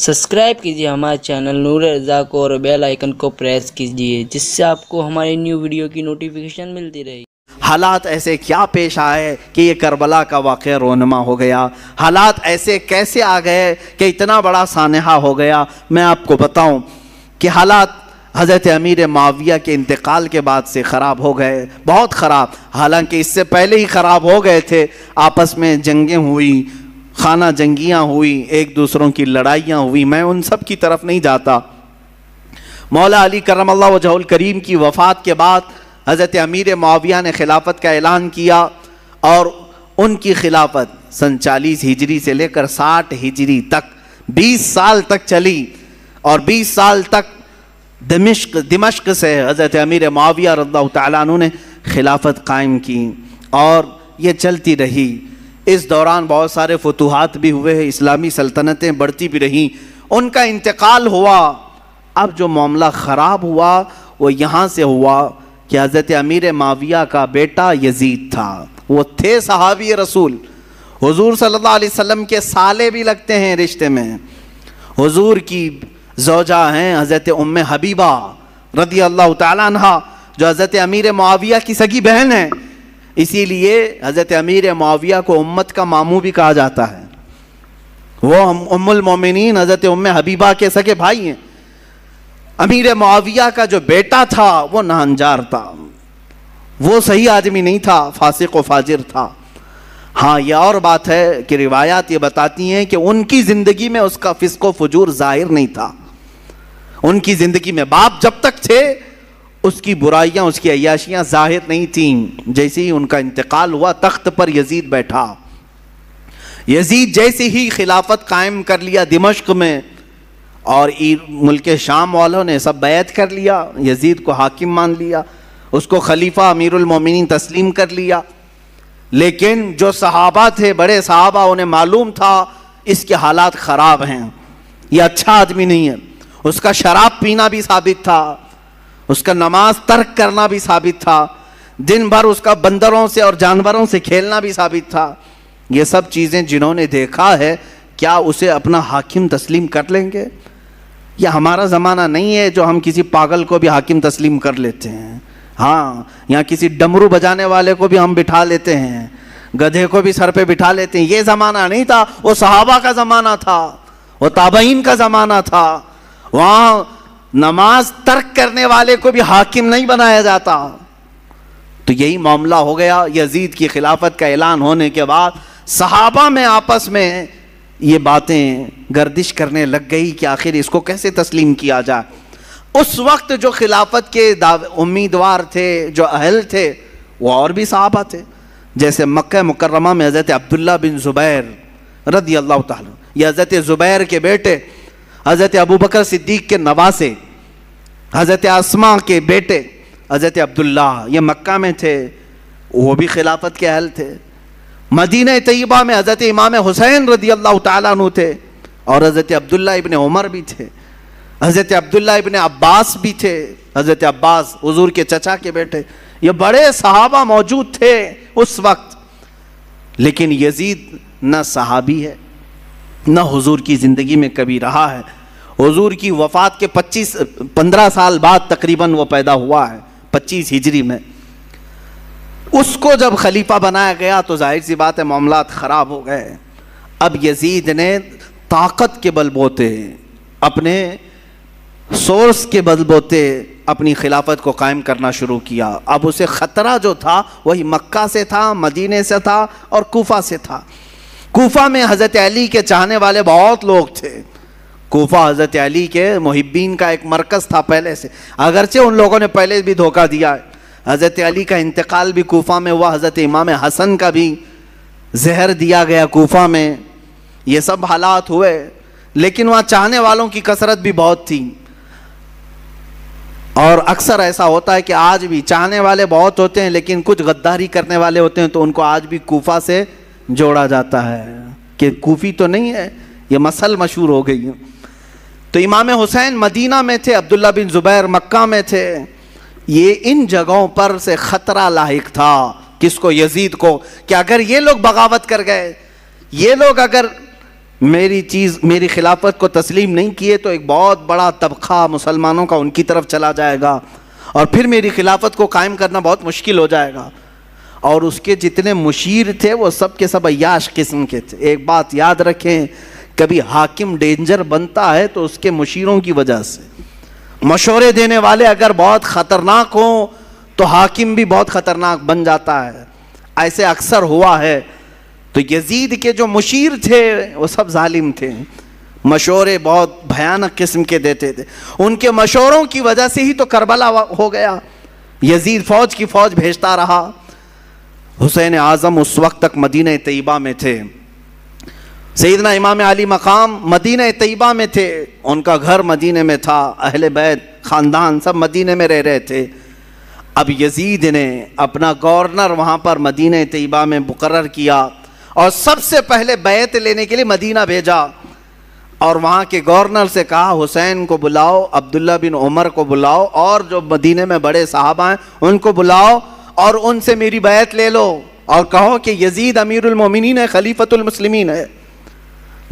Subscribe کیجیے ہمارے channel نور رضا کو اور بیل آئیکن کو پریس کیجیے جس سے آپ کو ہماری نیو ویڈیو کی نوٹیفیکیشن ملتی رہے۔ حالات ایسے کیا پیش آئے کہ یہ کربلا کا واقعہ رونما ہو گیا؟ حالات ایسے کیسے آ گئے کہ اتنا بڑا سانحہ ہو گیا؟ میں آپ کو بتاؤں کہ حالات حضرت امیر معاویہ کے انتقال کے بعد سے خراب ہو گئے، بہت خراب، حالانکہ اس سے پہلے ہی خراب ہو گئے تھے۔ آپس میں جنگیں ہوئی، خانہ جنگیاں ہوئی، ایک دوسروں کی لڑائیاں ہوئی، میں ان سب کی طرف نہیں جاتا۔ مولا علی کرم اللہ وجہہ الکریم کی وفات کے بعد حضرت امیر معاویہ نے خلافت کا اعلان کیا، اور ان کی خلافت سن 40 ہجری سے لے کر 60 ہجری تک 20 سال تک چلی، اور 20 سال تک دمشق سے حضرت امیر معاویہ رضی اللہ تعالیٰ عنہ نے خلافت قائم کی، اور یہ چلتی رہی۔ اس دوران بہت سارے فتوحات بھی ہوئے، اسلامی سلطنتیں بڑھتی بھی رہیں، ان کا انتقال ہوا۔ اب جو معاملہ خراب ہوا وہ یہاں سے ہوا کہ حضرت امیر معاویہ کا بیٹا یزید تھا، وہ تھے صحابی رسول، حضور صلی اللہ علیہ وسلم کے سالے بھی لگتے ہیں رشتے میں، حضور کی زوجہ ہیں حضرت ام حبیبہ رضی اللہ تعالیٰ عنہ، جو حضرت امیر معاویہ کی سگی بہن ہیں، اسی لیے حضرت امیر معاویہ کو امت کا ماموں بھی کہا جاتا ہے۔ وہ ام المومنین حضرت ام حبیبہ کے سگے بھائی ہیں۔ امیر معاویہ کا جو بیٹا تھا وہ ناہنجار تھا، وہ صحیح آدمی نہیں تھا، فاسق و فاجر تھا۔ ہاں، یہ اور بات ہے کہ روایات یہ بتاتی ہیں کہ ان کی زندگی میں اس کا فسق و فجور ظاہر نہیں تھا۔ ان کی زندگی میں باپ جب تک تھے اس کی برائیاں، اس کی عیاشیاں ظاہر نہیں تھیں۔ جیسے ہی ان کا انتقال ہوا، تخت پر یزید بیٹھا، یزید جیسے ہی خلافت قائم کر لیا دمشق میں، اور ملک شام والوں نے سب بیعت کر لیا، یزید کو حاکم مان لیا، اس کو خلیفہ امیر المومنین تسلیم کر لیا۔ لیکن جو صحابہ تھے، بڑے صحابہ، انہیں معلوم تھا اس کے حالات خراب ہیں، یہ اچھا آدمی نہیں ہے۔ اس کا شراب پینا بھی ثابت تھا، اس کا نماز ترک کرنا بھی ثابت تھا، دن بھر اس کا بندروں سے اور جانوروں سے کھیلنا بھی ثابت تھا۔ یہ سب چیزیں جنہوں نے دیکھا ہے، کیا اسے اپنا حاکم تسلیم کر لیں گے؟ یہ ہمارا زمانہ نہیں ہے جو ہم کسی پاگل کو بھی حاکم تسلیم کر لیتے ہیں۔ ہاں، یہاں کسی ڈمرو بجانے والے کو بھی ہم بٹھا لیتے ہیں، گدھے کو بھی سر پہ بٹھا لیتے ہیں۔ یہ زمانہ نہیں تھا، وہ صحابہ کا زمانہ تھا، وہ تابعین کا زمانہ تھا۔ وہاں نماز ترک کرنے والے کو بھی حاکم نہیں بنایا جاتا۔ تو یہی معاملہ ہو گیا۔ یزید کی خلافت کا اعلان ہونے کے بعد صحابہ میں آپس میں یہ باتیں گردش کرنے لگ گئی کہ آخر اس کو کیسے تسلیم کیا جائے۔ اس وقت جو خلافت کے امیدوار تھے، جو اہل تھے، وہ اور بھی صحابہ تھے، جیسے مکہ مکرمہ میں حضرت عبداللہ بن زبیر رضی اللہ تعالیٰ، یہ حضرت زبیر کے بیٹے، حضرت ابوبکر صدیق کے نواسے، حضرت اسماء کے بیٹے حضرت عبداللہ، یہ مکہ میں تھے، وہ بھی خلافت کے اہل تھے۔ مدینہ طیبہ میں حضرت امام حسین رضی اللہ تعالیٰ عنہ تھے، اور حضرت عبداللہ ابن عمر بھی تھے، حضرت عبداللہ ابن عباس بھی تھے، حضرت عباس حضور کے چچا کے بیٹے۔ یہ بڑے صحابہ موجود تھے اس وقت۔ لیکن یزید نہ صحابی ہے، نہ حضور کی زندگی میں کبھی رہا ہے۔ حضور کی وفات کے 15 سال بعد تقریباً وہ پیدا ہوا ہے، 25 ہجری میں۔ اس کو جب خلیفہ بنایا گیا تو ظاہر سی بات ہے معاملات خراب ہو گئے۔ اب یزید نے طاقت کے بل بوتے، اپنے سورس کے بل بوتے اپنی خلافت کو قائم کرنا شروع کیا۔ اب اسے خطرہ جو تھا وہی مکہ سے تھا، مدینے سے تھا، اور کوفہ سے تھا۔ کوفہ میں حضرت علی کے چاہنے والے بہت لوگ تھے۔ کوفہ حضرت علی کے محبین کا ایک مرکز تھا پہلے سے، اگرچہ ان لوگوں نے پہلے بھی دھوکہ دیا ہے۔ حضرت علی کا انتقال بھی کوفہ میں ہوا، حضرت امام حسن کا بھی زہر دیا گیا کوفہ میں، یہ سب حالات ہوئے۔ لیکن وہاں چاہنے والوں کی کثرت بھی بہت تھی، اور اکثر ایسا ہوتا ہے کہ آج بھی چاہنے والے بہت ہوتے ہیں لیکن کچھ غداری کرنے والے ہوتے ہیں، تو ان کو آج بھی کوفہ سے جوڑا جاتا ہے کہ کوفی تو نہیں ہے، یہ مسل مشہور ہو گئی ہے۔ تو امام حسین مدینہ میں تھے، عبداللہ بن زبیر مکہ میں تھے۔ یہ ان جگہوں پر سے خطرہ لاحق تھا، کس کو؟ یزید کو، کہ اگر یہ لوگ بغاوت کر گئے، یہ لوگ اگر میری چیز میری خلافت کو تسلیم نہیں کیے تو ایک بہت بڑا طبقہ مسلمانوں کا ان کی طرف چلا جائے گا اور پھر میری خلافت کو قائم کرنا بہت مشکل ہو جائے گا. اور اس کے جتنے مشیر تھے وہ سب کے سب عیاش قسم کے تھے. ایک بات یاد رکھیں, کبھی حاکم ڈینجر بنتا ہے تو اس کے مشیروں کی وجہ سے. مشورے دینے والے اگر بہت خطرناک ہوں تو حاکم بھی بہت خطرناک بن جاتا ہے. ایسے اکثر ہوا ہے. تو یزید کے جو مشیر تھے وہ سب ظالم تھے, مشورے بہت بھیانک قسم کے دیتے تھے. ان کے مشوروں کی وجہ سے ہی تو کربلا ہو گیا. یزید فوج کی فوج بھیجتا رہا. حسین اعظم اس وقت تک مدینہ طیبہ میں تھے. سیدنا امام علی مقام مدینہ طیبہ میں تھے, ان کا گھر مدینہ میں تھا, اہل بیت خاندان سب مدینہ میں رہ رہے تھے. اب یزید نے اپنا گورنر وہاں پر مدینہ طیبہ میں مقرر کیا اور سب سے پہلے بیعت لینے کے لیے مدینہ بھیجا, اور وہاں کے گورنر سے کہا حسین کو بلاؤ, عبداللہ بن عمر کو بلاؤ, اور جو مدینہ میں بڑے صحابہ ہیں ان کو بلاؤ اور ان سے میری بیعت لے لو اور کہو کہ یزید امیر المومنین ہے, خلیفۃ المسلمین ہے.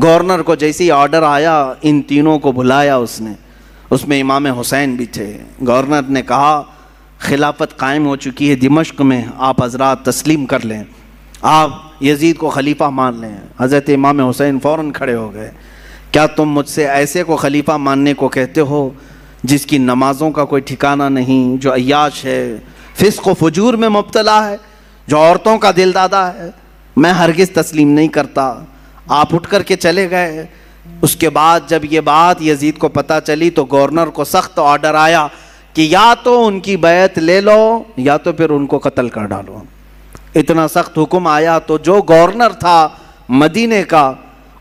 گورنر کو جیسے ہی آرڈر آیا ان تینوں کو بلایا اس نے, اس میں امام حسین بھی تھے. گورنر نے کہا خلافت قائم ہو چکی ہے دمشق میں, آپ حضرات تسلیم کر لیں, آپ یزید کو خلیفہ مان لیں. حضرت امام حسین فوراً کھڑے ہو گئے. کیا تم مجھ سے ایسے کو خلیفہ ماننے کو کہتے ہو جس کی نمازوں کا کوئی ٹھکانہ نہیں, جو عیاش ہے, فسق و فجور میں مبتلا ہے, جو عورتوں کا دل دادا ہے؟ میں ہرگز تسلیم نہیں کرتا. آپ اٹھ کر کے چلے گئے. اس کے بعد جب یہ بات یزید کو پتہ چلی تو گورنر کو سخت آرڈر آیا کہ یا تو ان کی بیعت لے لو یا تو پھر ان کو قتل کر ڈالو. اتنا سخت حکم آیا تو جو گورنر تھا مدینے کا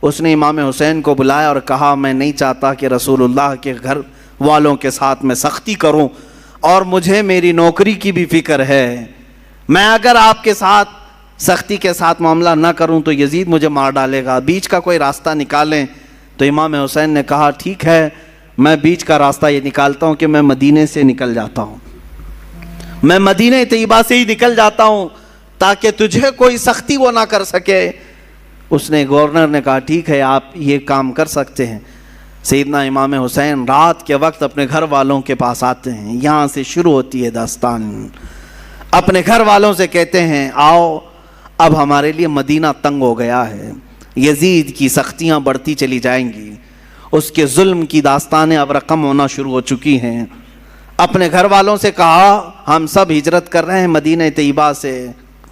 اس نے امام حسین کو بلایا اور کہا میں نہیں چاہتا کہ رسول اللہ کے گھر والوں کے ساتھ میں سختی کروں, اور مجھے میری نوکری کی بھی فکر ہے. میں اگر آپ کے ساتھ سختی کے ساتھ معاملہ نہ کروں تو یزید مجھے مار ڈالے گا, بیچ کا کوئی راستہ نکالیں. تو امام حسین نے کہا ٹھیک ہے, میں بیچ کا راستہ یہ نکالتا ہوں کہ میں مدینے سے نکل جاتا ہوں, میں مدینہ طیبہ سے ہی نکل جاتا ہوں تاکہ تجھے کوئی سختی وہ نہ کر سکے. اس نے گورنر نے کہا ٹھیک ہے آپ یہ کام کر سکتے ہیں. سیدنا امام حسین رات کے وقت اپنے گھر والوں کے پاس آتے ہیں. یہاں سے شروع ہوتی ہے داستان. اپنے گھر والوں سے کہتے ہیں آؤ اب ہمارے لیے مدینہ تنگ ہو گیا ہے, یزید کی سختیاں بڑھتی چلی جائیں گی, اس کے ظلم کی داستانیں اب رقم ہونا شروع ہو چکی ہیں. اپنے گھر والوں سے کہا ہم سب ہجرت کر رہے ہیں مدینہ طیبہ سے.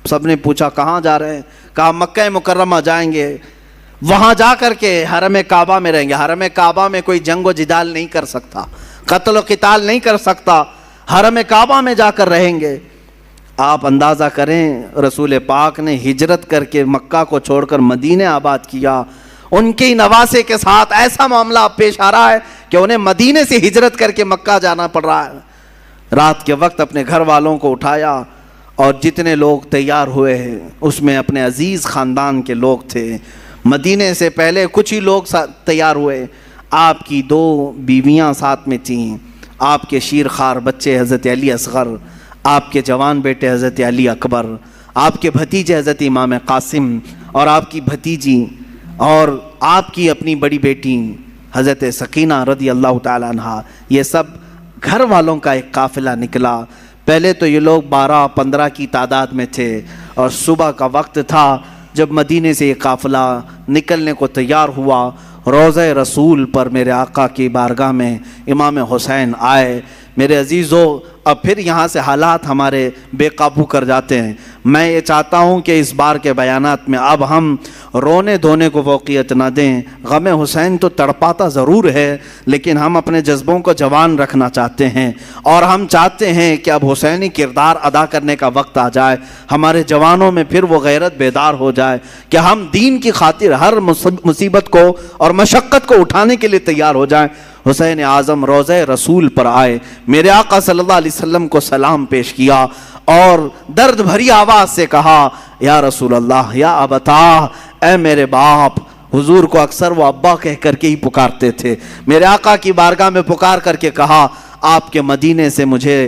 سب نے پوچھا کہاں جا رہے ہیں؟ کہا مکہ مکرمہ جائیں گے, وہاں جا کر کے حرم کعبہ میں رہیں گے. حرم کعبہ میں کوئی جنگ و جدال نہیں کر سکتا, قتل و قتال نہیں کر سکتا, حرم کعبہ میں جا کر رہیں گے. آپ اندازہ کریں رسول پاک نے ہجرت کر کے مکہ کو چھوڑ کر مدینہ آباد کیا. ان کے نواسے کے ساتھ ایسا معاملہ پیش آ رہا ہے کہ انہیں مدینے سے ہجرت کر کے مکہ جانا پڑ رہا ہے. رات کے وقت اپنے گھر والوں کو اٹھایا اور جتنے لوگ تیار ہوئے ہیں اس میں اپنے عزیز خاندان کے لوگ تھے. مدینے سے پہلے کچھ ہی لوگ تیار ہوئے. آپ کی 2 بیویاں ساتھ میں تھیں, آپ کے شیر خوار بچے حضرت علی اصغر, آپ کے جوان بیٹے حضرت علی اکبر, آپ کے بھتیجے حضرت امام قاسم, اور آپ کی بھتیجی, اور آپ کی اپنی بڑی بیٹی حضرت سکینہ رضی اللہ تعالیٰ عنہا. یہ سب گھر والوں کا ایک قافلہ نکلا. پہلے تو یہ لوگ 12-15 کی تعداد میں تھے, اور صبح کا وقت تھا جب مدینے سے یہ قافلہ نکلنے کو تیار ہوا. روضہ رسول پر میرے آقا کی بارگاہ میں امام حسین آئے. میرے عزیزو اب پھر یہاں سے حالات ہمارے بے قابو کر جاتے ہیں. میں یہ چاہتا ہوں کہ اس بار کے بیانات میں اب ہم رونے دھونے کو فوقیت نہ دیں. غم حسین تو تڑپاتا ضرور ہے, لیکن ہم اپنے جذبوں کو جوان رکھنا چاہتے ہیں, اور ہم چاہتے ہیں کہ اب حسینی کردار ادا کرنے کا وقت آ جائے. ہمارے جوانوں میں پھر وہ غیرت بیدار ہو جائے کہ ہم دین کی خاطر ہر مصیبت کو اور مشقت کو اٹھانے کے لیے تیار ہو جائیں. حسین اعظم روضہ رسول پر آئے, میرے آقا صلی اللہ علیہ وسلم کو سلام پیش کیا اور درد بھری آواز سے کہا یا رسول اللہ, یا ابتا, اے میرے باپ. حضور کو اکثر وہ ابا کہہ کر کے ہی پکارتے تھے. میرے آقا کی بارگاہ میں پکار کر کے کہا آپ کے مدینے سے مجھے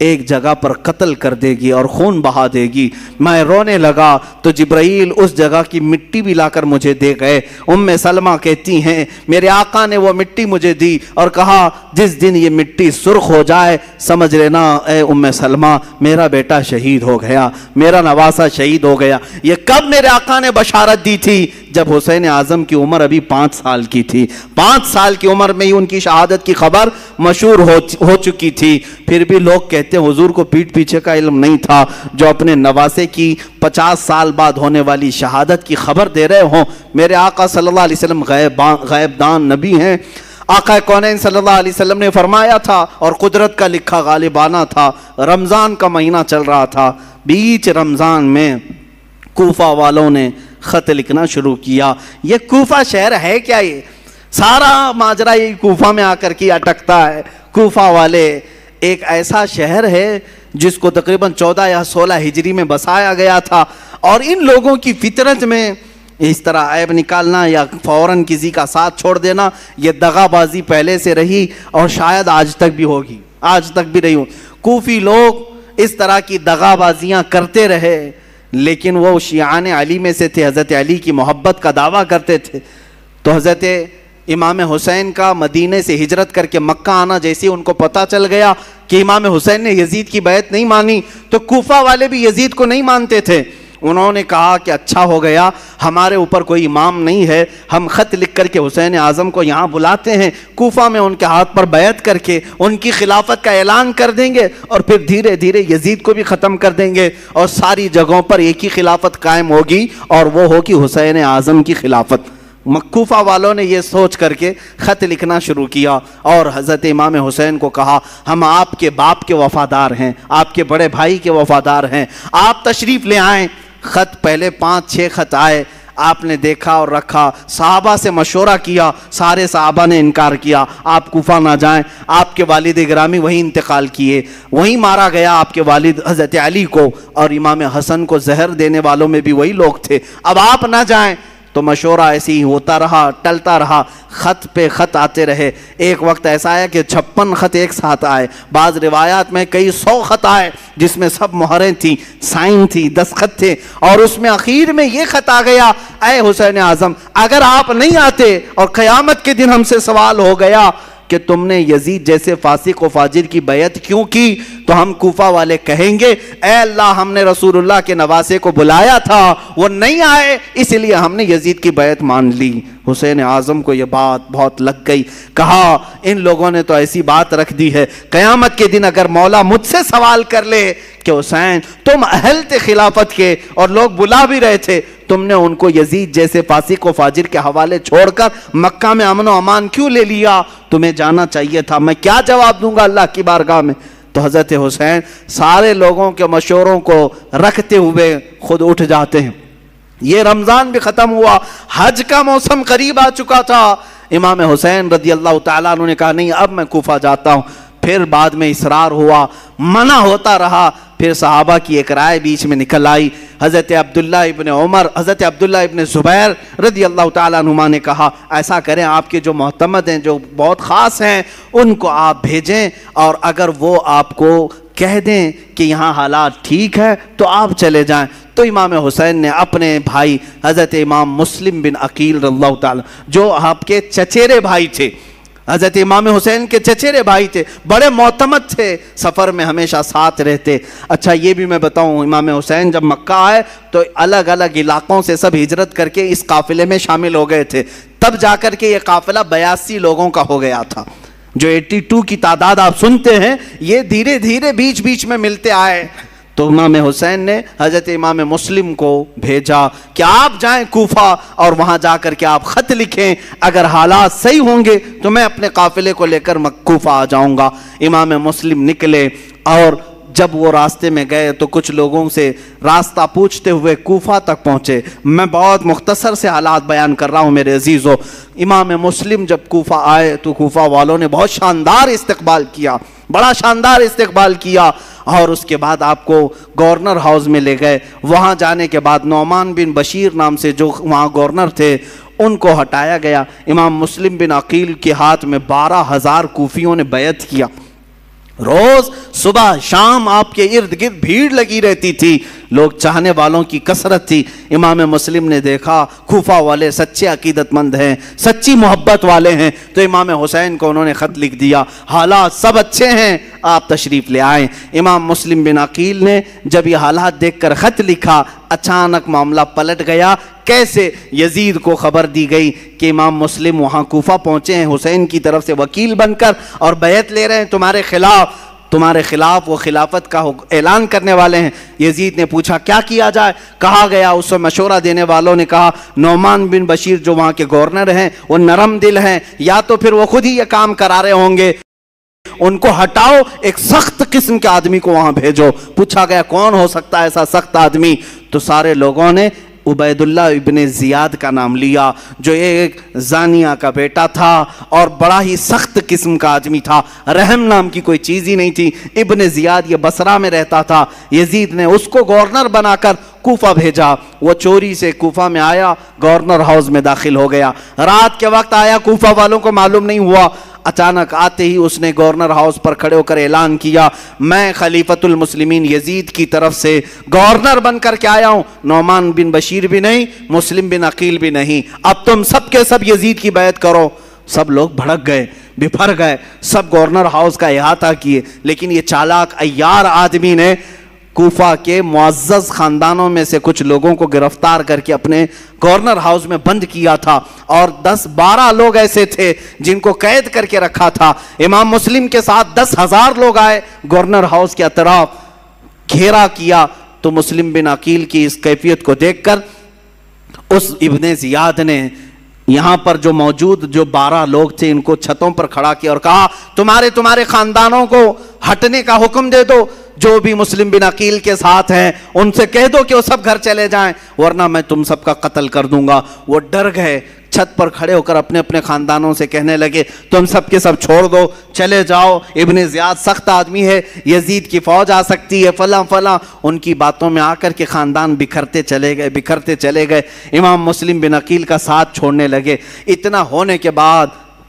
ایک جگہ پر قتل کر دے گی اور خون بہا دے گی۔ میں رونے لگا تو جبرائیل اس جگہ کی مٹی بھی لا کر مجھے دے گئے۔ سلمہ کہتی ہیں میرے آقا نے وہ مٹی مجھے دی اور کہا جس دن یہ مٹی سرخ ہو جائے سمجھ لینا اے سلمہ میرا بیٹا شہید ہو گیا، میرا نواسہ شہید ہو گیا۔ یہ کب میرے آقا نے بشارت دی تھی؟ جب حسین اعظم کی عمر ابھی 5 سال کی تھی۔ 5 سال کی عمر میں ہی ان کی شہادت کی خبر مشہور ہو چکی تھی۔ پھر بھی لوگ کہتے ہیں حضور کو پیٹھ پیچھے کا علم نہیں تھا، جو اپنے نواسے کی 50 سال بعد ہونے والی شہادت کی خبر دے رہے ہوں۔ میرے آقا صلی اللہ علیہ وسلم غیب دان نبی ہیں۔ آقا کونین صلی اللہ علیہ وسلم نے فرمایا تھا اور قدرت کا لکھا غالبانہ تھا، رمضان کا مہینہ چل رہا تھا، بیچ رمضان میں کوفہ والوں نے خط لکھنا شروع کیا۔ یہ کوفہ شہر ہے کیا؟ یہ سارا ماجرا یہ کوفہ میں آ کر کے اٹکتا ہے۔ کوفہ والے ایک ایسا شہر ہے جس کو تقریباً 14 یا 16 ہجری میں بسایا گیا تھا، اور ان لوگوں کی فطرت میں اس طرح عیب نکالنا یا فوراً کسی کا ساتھ چھوڑ دینا یہ دغا بازی پہلے سے رہی اور شاید آج تک بھی ہوگی، آج تک بھی رہی ہوں۔ کوفی لوگ اس طرح کی دغا بازیاں کرتے رہے، لیکن وہ شیعان علی میں سے تھے، حضرت علی کی محبت کا دعویٰ کرتے تھے۔ تو حضرت امام حسین کا مدینے سے ہجرت کر کے مکہ آنا جیسے ان کو پتہ چل گیا کہ امام حسین نے یزید کی بیعت نہیں مانی، تو کوفہ والے بھی یزید کو نہیں مانتے تھے۔ انہوں نے کہا کہ اچھا ہو گیا ہمارے اوپر کوئی امام نہیں ہے، ہم خط لکھ کر کے حسین اعظم کو یہاں بلاتے ہیں، کوفہ میں ان کے ہاتھ پر بیعت کر کے ان کی خلافت کا اعلان کر دیں گے، اور پھر دھیرے دھیرے یزید کو بھی ختم کر دیں گے، اور ساری جگہوں پر ایک ہی خلافت قائم ہوگی، اور وہ ہوگی حسین اعظم کی خلافت۔ کوفہ والوں نے یہ سوچ کر کے خط لکھنا شروع کیا اور حضرت امام حسین کو کہا ہم آپ کے باپ کے وفادار ہیں، آپ کے بڑے بھائی کے وفادار ہیں، آپ تشریف لے آئیں۔ خط پہلے 5-6 خط آئے، آپ نے دیکھا اور رکھا، صحابہ سے مشورہ کیا، سارے صحابہ نے انکار کیا، آپ کوفہ نہ جائیں۔ آپ کے والد گرامی وہیں انتقال کیے، وہیں مارا گیا آپ کے والد حضرت علی کو، اور امام حسن کو زہر دینے والوں میں بھی وہی لوگ تھے، اب آپ نہ جائیں۔ تو مشورہ ایسے ہی ہوتا رہا، ٹلتا رہا، خط پہ خط آتے رہے۔ ایک وقت ایسا آیا کہ 56 خط ایک ساتھ آئے، بعض روایات میں کئی 100 خط آئے جس میں سب مہریں تھیں، سائن تھی، دستخط تھے، اور اس میں آخر میں یہ خط آ گیا اے حسین اعظم اگر آپ نہیں آتے اور قیامت کے دن ہم سے سوال ہو گیا کہ تم نے یزید جیسے فاسق و فاجر کی بیعت کیوں کی، تو ہم کوفہ والے کہیں گے اے اللہ ہم نے رسول اللہ کے نواسے کو بلایا تھا، وہ نہیں آئے، اس لیے ہم نے یزید کی بیعت مان لی۔ حسین اعظم کو یہ بات بہت لگ گئی، کہا ان لوگوں نے تو ایسی بات رکھ دی ہے، قیامت کے دن اگر مولا مجھ سے سوال کر لے کہ حسین تم اہل تھے خلافت کے اور لوگ بلا بھی رہے تھے، تم نے ان کو یزید جیسے فاسق و فاجر کے حوالے چھوڑ کر مکہ میں امن و امان کیوں لے لیا، تمہیں جانا چاہیے تھا، میں کیا جواب دوں گا اللہ کی بارگاہ میں؟ تو حضرت حسین سارے لوگوں کے مشوروں کو رکھتے ہوئے خود اٹھ جاتے ہیں۔ یہ رمضان بھی ختم ہوا، حج کا موسم قریب آ چکا تھا، امام حسین رضی اللہ تعالیٰ عنہ نے کہا نہیں اب میں کوفہ جاتا ہوں۔ پھر بعد میں اصرار ہوا، منع ہوتا رہا، پھر صحابہ کی ایک رائے بیچ میں نکل آئی، حضرت عبداللہ ابن عمر، حضرت عبداللہ ابن زبیر رضی اللہ تعالیٰ عنہما نے کہا ایسا کریں آپ کے جو معتمد ہیں جو بہت خاص ہیں ان کو آپ بھیجیں، اور اگر وہ آپ کو کہہ دیں کہ یہاں حالات ٹھیک ہے تو آپ چلے جائیں۔ تو امام حسین نے اپنے بھائی حضرت امام مسلم بن عقیل رضی اللہ تعالیٰ جو آپ کے چچیرے بھائی تھے، حضرت امام حسین کے چچیرے بھائی تھے، بڑے معتمد تھے، سفر میں ہمیشہ ساتھ رہتے۔ اچھا یہ بھی میں بتاؤں امام حسین جب مکہ آئے تو الگ الگ علاقوں سے سب ہجرت کر کے اس قافلے میں شامل ہو گئے تھے، تب جا کر کے یہ قافلہ 82 لوگوں کا ہو گیا تھا۔ جو 82 کی تعداد آپ سنتے ہیں یہ دھیرے دھیرے بیچ بیچ میں ملتے آئے۔ تو امام حسین نے حضرت امام مسلم کو بھیجا کہ آپ جائیں کوفہ اور وہاں جا کر کے آپ خط لکھیں، اگر حالات صحیح ہوں گے تو میں اپنے قافلے کو لے کر کوفہ آ جاؤں گا۔ امام مسلم نکلے اور جب وہ راستے میں گئے تو کچھ لوگوں سے راستہ پوچھتے ہوئے کوفہ تک پہنچے۔ میں بہت مختصر سے حالات بیان کر رہا ہوں میرے عزیزو۔ امام مسلم جب کوفہ آئے تو کوفہ والوں نے بہت شاندار استقبال کیا، بڑا شاندار استقبال کیا، اور اس کے بعد آپ کو گورنر ہاؤس میں لے گئے۔ وہاں جانے کے بعد نعمان بن بشیر نام سے جو وہاں گورنر تھے ان کو ہٹایا گیا۔ امام مسلم بن عقیل کے ہاتھ میں 12,000 کوفیوں نے بیعت کیا۔ روز صبح شام آپ کے ارد گرد بھیڑ لگی رہتی تھی، لوگ چاہنے والوں کی کثرت تھی۔ امام مسلم نے دیکھا کوفہ والے سچے عقیدت مند ہیں، سچی محبت والے ہیں، تو امام حسین کو انہوں نے خط لکھ دیا، حالات سب اچھے ہیں، آپ تشریف لے آئیں۔ امام مسلم بن عقیل نے جب یہ حالات دیکھ کر خط لکھا، اچانک معاملہ پلٹ گیا۔ کیسے؟ یزید کو خبر دی گئی کہ امام مسلم وہاں کوفہ پہنچے ہیں، حسین کی طرف سے وکیل بن کر، اور بیعت لے رہے ہیں تمہارے خلاف وہ خلافت کا اعلان کرنے والے ہیں۔ یزید نے پوچھا کیا کیا جائے؟ کہا گیا، اس سے مشورہ دینے والوں نے کہا نعمان بن بشیر جو وہاں کے گورنر ہیں وہ نرم دل ہیں، یا تو پھر وہ خود ہی یہ کام کرا رہے ہوں گے، ان کو ہٹاؤ، ایک سخت قسم کے آدمی کو وہاں بھیجو۔ پوچھا گیا کون ہو سکتا ہے ایسا سخت آدمی؟ تو سارے لوگوں نے عبید اللہ ابن زیاد کا نام لیا، جو ایک زانیہ کا بیٹا تھا اور بڑا ہی سخت قسم کا آدمی تھا، رحم نام کی کوئی چیز ہی نہیں تھی۔ ابن زیاد یہ بصرہ میں رہتا تھا، یزید نے اس کو گورنر بنا کر کوفہ بھیجا۔ وہ چوری سے کوفہ میں آیا، گورنر ہاؤس میں داخل ہو گیا، رات کے وقت آیا، کوفہ والوں کو معلوم نہیں ہوا۔ اچانک آتے ہی اس نے گورنر ہاؤس پر کھڑے ہو کر اعلان کیا، میں خلیفۃ المسلمین یزید کی طرف سے گورنر بن کر کے آیا ہوں، نعمان بن بشیر بھی نہیں، مسلم بن عقیل بھی نہیں، اب تم سب کے سب یزید کی بیعت کرو۔ سب لوگ بھڑک گئے، بپھر گئے، سب گورنر ہاؤس کا احاطہ کیے، لیکن یہ چالاک عیار آدمی نے کوفہ کے معزز خاندانوں میں سے کچھ لوگوں کو گرفتار کر کے اپنے گورنر ہاؤس میں بند کیا تھا، اور 10-12 لوگ ایسے تھے جن کو قید کر کے رکھا تھا۔ امام مسلم کے ساتھ 10,000 لوگ آئے، گورنر ہاؤس کے اطراف گھیرا کیا۔ تو مسلم بن عقیل کی اس کیفیت کو دیکھ کر اس ابن زیاد نے یہاں پر جو موجود 12 لوگ تھے ان کو چھتوں پر کھڑا کیا اور کہا تمہارے خاندانوں کو ہٹنے کا حکم دے دو، جو بھی مسلم بن عقیل کے ساتھ ہیں ان سے کہہ دو کہ وہ سب گھر چلے جائیں، ورنہ میں تم سب کا قتل کر دوں گا۔ وہ ڈر گئے، چھت پر کھڑے ہو کر اپنے اپنے خاندانوں سے کہنے لگے تم سب کے سب چھوڑ دو، چلے جاؤ، ابن زیاد سخت آدمی ہے، یزید کی فوج آ سکتی ہے، فلاں فلاں۔ ان کی باتوں میں آ کر کے خاندان بکھرتے چلے گئے، امام مسلم بن عقیل کا ساتھ چھوڑنے لگے۔ اتنا ہونے کے بعد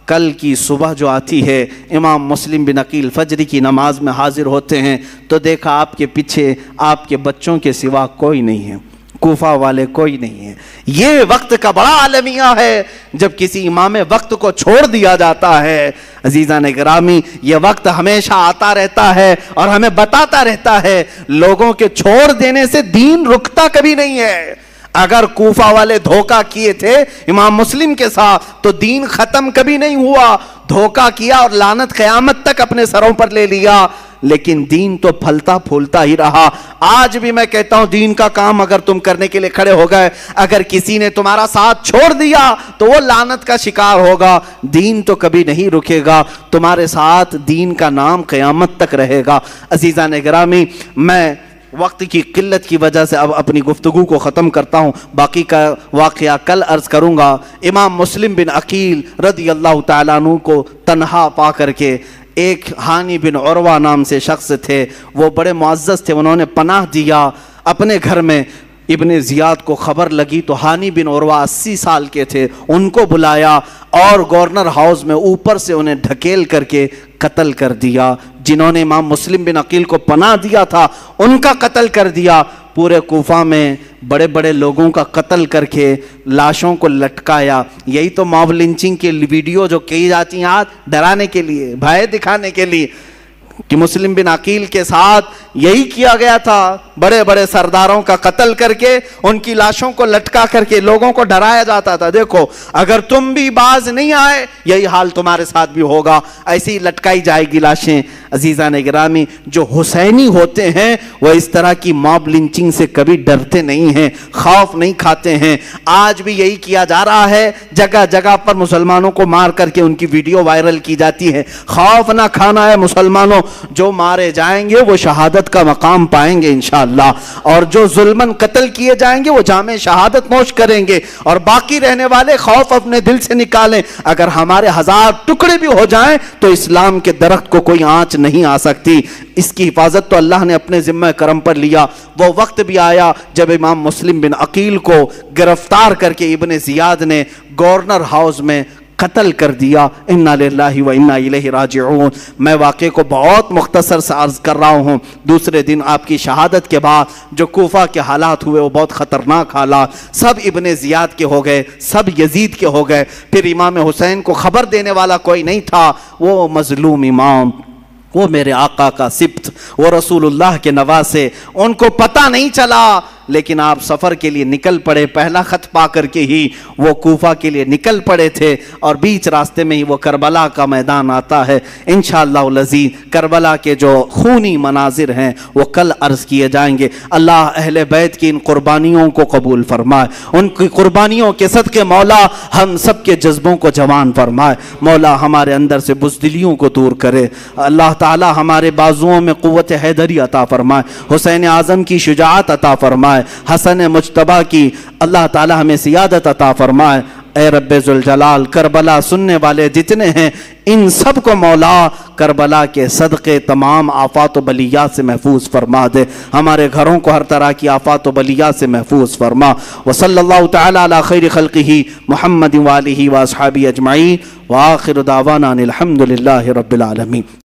کل کی صبح جو آتی ہے، امام مسلم بن عقیل فجر کی نماز میں حاضر ہوتے ہیں تو دیکھا آپ کے پیچھے آپ کے بچوں کے سوا کوئی نہیں ہے، کوفہ والے کوئی نہیں ہے۔ یہ وقت کا بڑا عالمیہ ہے جب کسی امام وقت کو چھوڑ دیا جاتا ہے۔ عزیزان گرامی، یہ وقت ہمیشہ آتا رہتا ہے اور ہمیں بتاتا رہتا ہے لوگوں کے چھوڑ دینے سے دین رکتا کبھی نہیں ہے۔ اگر کوفہ والے دھوکہ کیے تھے امام مسلم کے ساتھ تو دین ختم کبھی نہیں ہوا، دھوکہ کیا اور لعنت قیامت تک اپنے سروں پر لے لیا، لیکن دین تو پھلتا پھولتا ہی رہا۔ آج بھی میں کہتا ہوں دین کا کام اگر تم کرنے کے لیے کھڑے ہو گئے، اگر کسی نے تمہارا ساتھ چھوڑ دیا تو وہ لعنت کا شکار ہوگا، دین تو کبھی نہیں رکے گا، تمہارے ساتھ دین کا نام قیامت تک رہے گا۔ عزیزان گرامی، میں وقت کی قلت کی وجہ سے اب اپنی گفتگو کو ختم کرتا ہوں، باقی کا واقعہ کل عرض کروں گا۔ امام مسلم بن عقیل رضی اللہ تعالیٰ عنہ کو تنہا پا کر کے ایک ہانی بن عروہ نام سے شخص تھے، وہ بڑے معزز تھے، انہوں نے پناہ دیا اپنے گھر میں۔ ابن زیاد کو خبر لگی تو ہانی بن عروہ 80 سال کے تھے، ان کو بلایا اور گورنر ہاؤس میں اوپر سے انہیں ڈھکیل کر کے قتل کر دیا۔ جنہوں نے امام مسلم بن عقیل کو پناہ دیا تھا ان کا قتل کر دیا۔ پورے کوفہ میں بڑے بڑے لوگوں کا قتل کر کے لاشوں کو لٹکایا۔ یہی تو موب لنچنگ کی ویڈیو جو کی جاتی ہیں آج، ڈرانے کے لیے، بھائے دکھانے کے لیے، کہ مسلم بن عقیل کے ساتھ یہی کیا گیا تھا، بڑے بڑے سرداروں کا قتل کر کے ان کی لاشوں کو لٹکا کر کے لوگوں کو ڈرایا جاتا تھا، دیکھو اگر تم بھی باز نہیں آئے یہی حال تمہارے ساتھ بھی ہوگا، ایسی لٹکائی جائے گی لاشیں۔ عزیزان گرامی، جو حسینی ہوتے ہیں وہ اس طرح کی موب لنچنگ سے کبھی ڈرتے نہیں ہیں، خوف نہیں کھاتے ہیں۔ آج بھی یہی کیا جا رہا ہے، جگہ جگہ پر مسلمانوں کو مار کر کے ان کی ویڈیو وائرل کی جاتی ہے۔ خوف نہ کھانا ہے مسلمانوں، جو مارے جائیں گے وہ شہادت کا مقام پائیں گے انشاءاللہ، اور جو ظلماً قتل کیے جائیں گے وہ جامع شہادت نوش کریں گے، اور باقی رہنے والے خوف اپنے دل سے نکالیں۔ اگر ہمارے 1000 ٹکڑے بھی ہو جائیں تو اسلام کے درخت کو کوئی آنچ نہیں آ سکتی، اس کی حفاظت تو اللہ نے اپنے ذمہ کرم پر لیا۔ وہ وقت بھی آیا جب امام مسلم بن عقیل کو گرفتار کر کے ابن زیاد نے گورنر ہاؤس میں قتل کر دیا۔ انا للہ و انا الیہ راجعون۔ میں واقعے کو بہت مختصر سے عرض کر رہا ہوں۔ دوسرے دن آپ کی شہادت کے بعد جو کوفہ کے حالات ہوئے وہ بہت خطرناک حالات، سب ابن زیاد کے ہو گئے، سب یزید کے ہو گئے، پھر امام حسین کو خبر دینے والا کوئی نہیں تھا۔ وہ مظلوم امام، وہ میرے آقا کا سبط، وہ رسول اللہ کے نواسے، ان کو پتہ نہیں چلا، لیکن آپ سفر کے لیے نکل پڑے۔ پہلا خط پا کر کے ہی وہ کوفہ کے لیے نکل پڑے تھے، اور بیچ راستے میں ہی وہ کربلا کا میدان آتا ہے۔ انشاءاللہ العزیز کربلا کے جو خونی مناظر ہیں وہ کل عرض کیے جائیں گے۔ اللہ اہل بیت کی ان قربانیوں کو قبول فرمائے، ان کی قربانیوں کے صدقے مولا ہم سب کے جذبوں کو جوان فرمائے، مولا ہمارے اندر سے بزدلیوں کو دور کرے، اللہ تعالی ہمارے بازوؤں میں قوت حیدری عطا فرمائے، حسین اعظم کی شجاعت عطا فرمائے، حسن مجتبیٰ کی اللہ تعالی ہمیں سیادت عطا فرمائے۔ اے رب ذوالجلال، کربلا سننے والے جتنے ہیں ان سب کو مولا کربلا کے صدقے تمام آفات و بلیات سے محفوظ فرما دے، ہمارے گھروں کو ہر طرح کی آفات و بلیات سے محفوظ فرما۔ وصلی اللہ تعالی علی خیر خلقہ محمد وآلہ واصحابہ اجمعین، وآخر دعوانا الحمد للہ رب العالمین۔